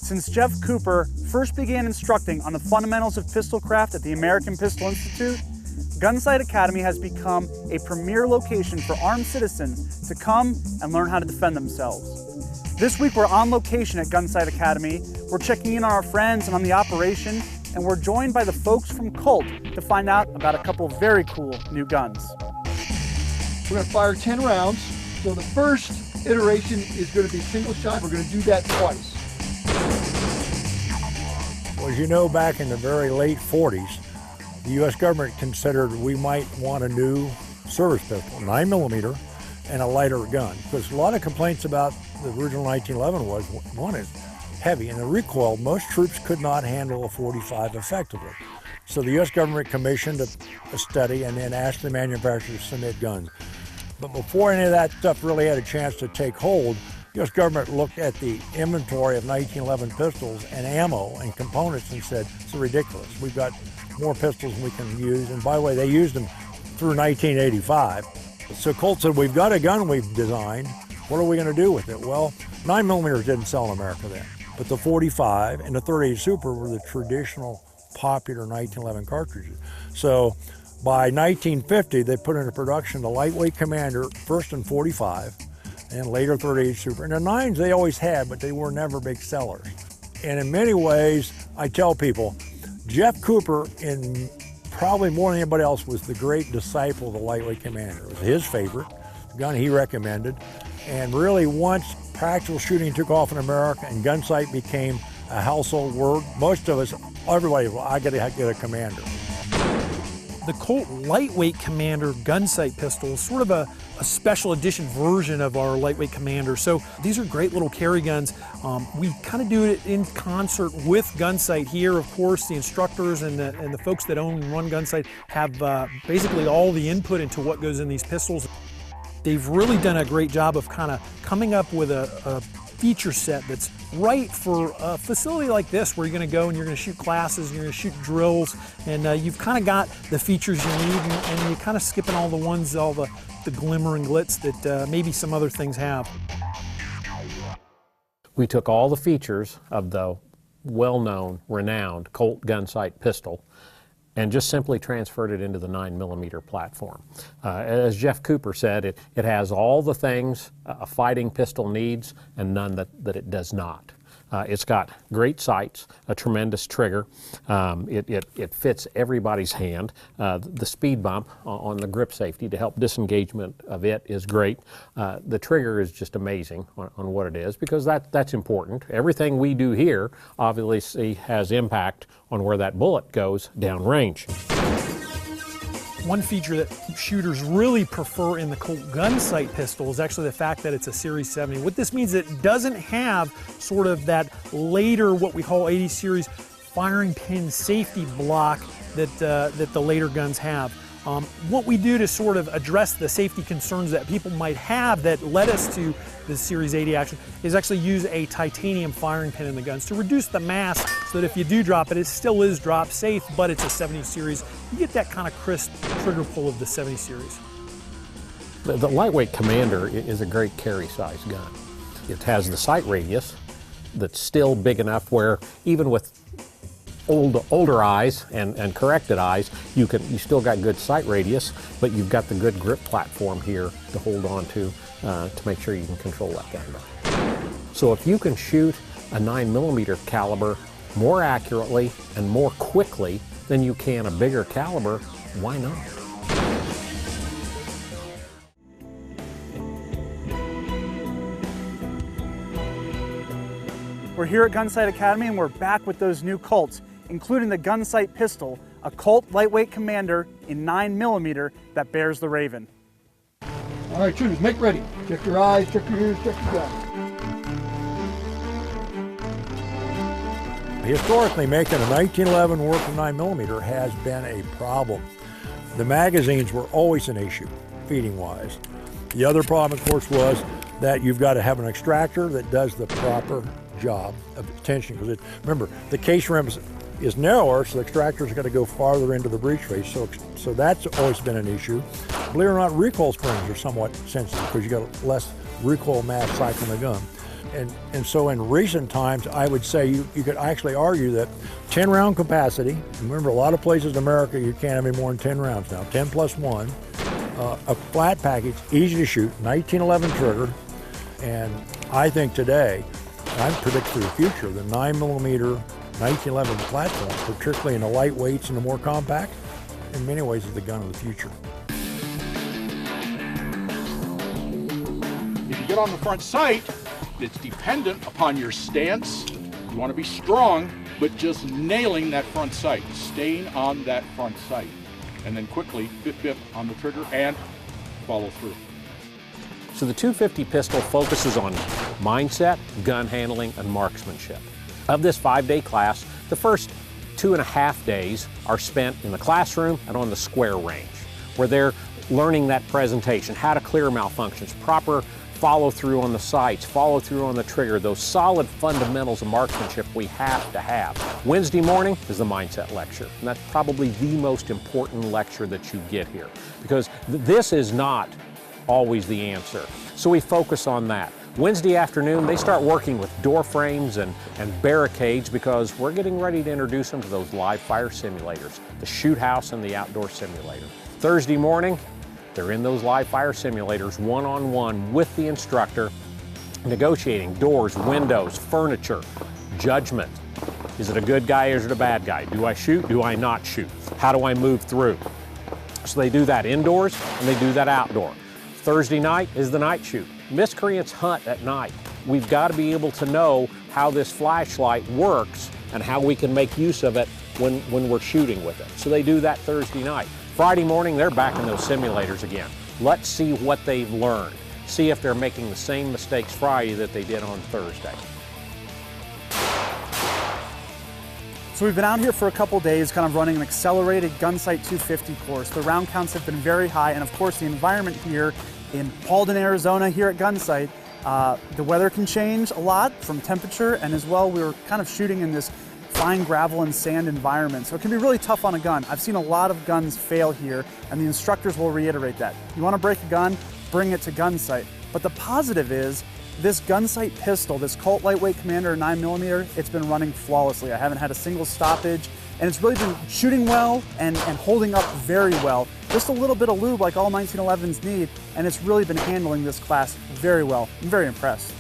Since Jeff Cooper first began instructing on the fundamentals of pistol craft at the American Pistol Institute, Gunsite Academy has become a premier location for armed citizens to come and learn how to defend themselves. This week we're on location at Gunsite Academy. We're checking in on our friends and on the operation, and we're joined by the folks from Colt to find out about a couple of very cool new guns. We're going to fire 10 rounds. So the first iteration is going to be single shot. We're going to do that twice. Well, as you know, back in the very late 40s, the U.S. government considered we might want a new service pistol, 9mm, and a lighter gun. Because a lot of complaints about the original 1911 was, one, is heavy, and the recoil, most troops could not handle a .45 effectively. So the U.S. government commissioned a study and then asked the manufacturers to submit guns. But before any of that stuff really had a chance to take hold, the U.S. government looked at the inventory of 1911 pistols and ammo and components and said, it's ridiculous. We've got more pistols than we can use. And by the way, they used them through 1985. So Colt said, we've got a gun we've designed. What are we going to do with it? Well, 9mm didn't sell in America then, but the .45 and the .38 Super were the traditional popular 1911 cartridges. So by 1950, they put into production the Lightweight Commander, first in .45, and later .38 Super. And the 9s they always had, but they were never big sellers. And in many ways, I tell people, Jeff Cooper, in probably more than anybody else, was the great disciple of the Lightweight Commander. It was his favorite, the gun he recommended. And really, once practical shooting took off in America and Gunsight became a household word, most of us, everybody, well, I gotta get a Commander. The Colt Lightweight Commander Gunsight pistol is sort of a special edition version of our Lightweight Commander. So these are great little carry guns. We kind of do it in concert with Gunsight here. Of course, the instructors and the folks that own and run Gunsight have basically all the input into what goes in these pistols. They've really done a great job of kind of coming up with a feature set that's right for a facility like this, where you're going to go and you're going to shoot classes, you're going to shoot drills, and you've kind of got the features you need, and you're kind of skipping all the ones, all the glimmer and glitz that maybe some other things have. We took all the features of the well-known, renowned Colt Gunsite pistol and just simply transferred it into the 9mm platform. As Jeff Cooper said, it has all the things a fighting pistol needs and none that it does not. It's got great sights, a tremendous trigger. It fits everybody's hand. The speed bump on the grip safety to help disengagement of it is great. The trigger is just amazing on what it is, because that's important. Everything we do here obviously has impact on where that bullet goes downrange. One feature that shooters really prefer in the Colt Gunsight pistol is actually the fact that it's a Series 70. What this means is it doesn't have sort of that later, what we call 80 series firing pin safety block that the later guns have. What we do to sort of address the safety concerns that people might have that led us to the Series 80 action is actually use a titanium firing pin in the guns to reduce the mass, so that if you do drop it, it still is drop safe, but it's a 70 series. You get that kind of crisp trigger pull of the 70 series. The Lightweight Commander is a great carry size gun. It has the sight radius that's still big enough where even with older eyes and corrected eyes, you still got good sight radius, but you've got the good grip platform here to hold on to make sure you can control that gun better. So if you can shoot a 9mm caliber more accurately and more quickly than you can a bigger caliber, why not? We're here at Gunsite Academy, and we're back with those new Colts, including the Gunsight pistol, a Colt Lightweight Commander in 9mm that bears the Raven. All right, shooters, make ready. Check your eyes, check your ears, check your gun. Historically, making a 1911 work of 9mm has been a problem. The magazines were always an issue, feeding-wise. The other problem, of course, was that you've got to have an extractor that does the proper job of tension. Because remember, the case rims is narrower, so the extractor's got to go farther into the breech face. So that's always been an issue. Believe it or not, recoil springs are somewhat sensitive because you got less recoil mass cycling the gun. And so in recent times, I would say you could actually argue that 10 round capacity, remember a lot of places in America you can't have any more than 10 rounds now, 10 plus 1, a flat package, easy to shoot, 1911 trigger, and I think today, and I predict for the future, the 9mm 1911 platform, particularly in the lightweights and the more compact, in many ways is the gun of the future. If you get on the front sight, it's dependent upon your stance. You want to be strong, but just nailing that front sight, staying on that front sight, and then quickly bip on the trigger and follow through. So the 250 pistol focuses on mindset, gun handling, and marksmanship. Of this 5-day class, the first 2.5 days are spent in the classroom and on the square range, where they're learning that presentation, how to clear malfunctions, proper follow through on the sights, follow through on the trigger, those solid fundamentals of marksmanship we have to have. Wednesday morning is the mindset lecture, and that's probably the most important lecture that you get here, because this is not always the answer. So we focus on that. Wednesday afternoon, they start working with door frames and barricades because we're getting ready to introduce them to those live fire simulators, the shoot house and the outdoor simulator. Thursday morning, they're in those live fire simulators one-on-one with the instructor, negotiating doors, windows, furniture, judgment. Is it a good guy or is it a bad guy? Do I shoot? Do I not shoot? How do I move through? So they do that indoors and they do that outdoor. Thursday night is the night shoot. Miscreants hunt at night. We've got to be able to know how this flashlight works and how we can make use of it when we're shooting with it. So they do that Thursday night. Friday morning, they're back in those simulators again. Let's see what they've learned. See if they're making the same mistakes Friday that they did on Thursday. So we've been out here for a couple days kind of running an accelerated Gunsite 250 course. The round counts have been very high, and of course the environment here in Paulden, Arizona here at Gunsight, the weather can change a lot from temperature, and as well we were kind of shooting in this fine gravel and sand environment, so it can be really tough on a gun. I've seen a lot of guns fail here, and the instructors will reiterate that. You want to break a gun, bring it to Gunsight. But the positive is, this Gunsite pistol, this Colt Lightweight Commander 9mm, it's been running flawlessly. I haven't had a single stoppage, and it's really been shooting well and holding up very well. Just a little bit of lube like all 1911s need, and it's really been handling this class very well. I'm very impressed.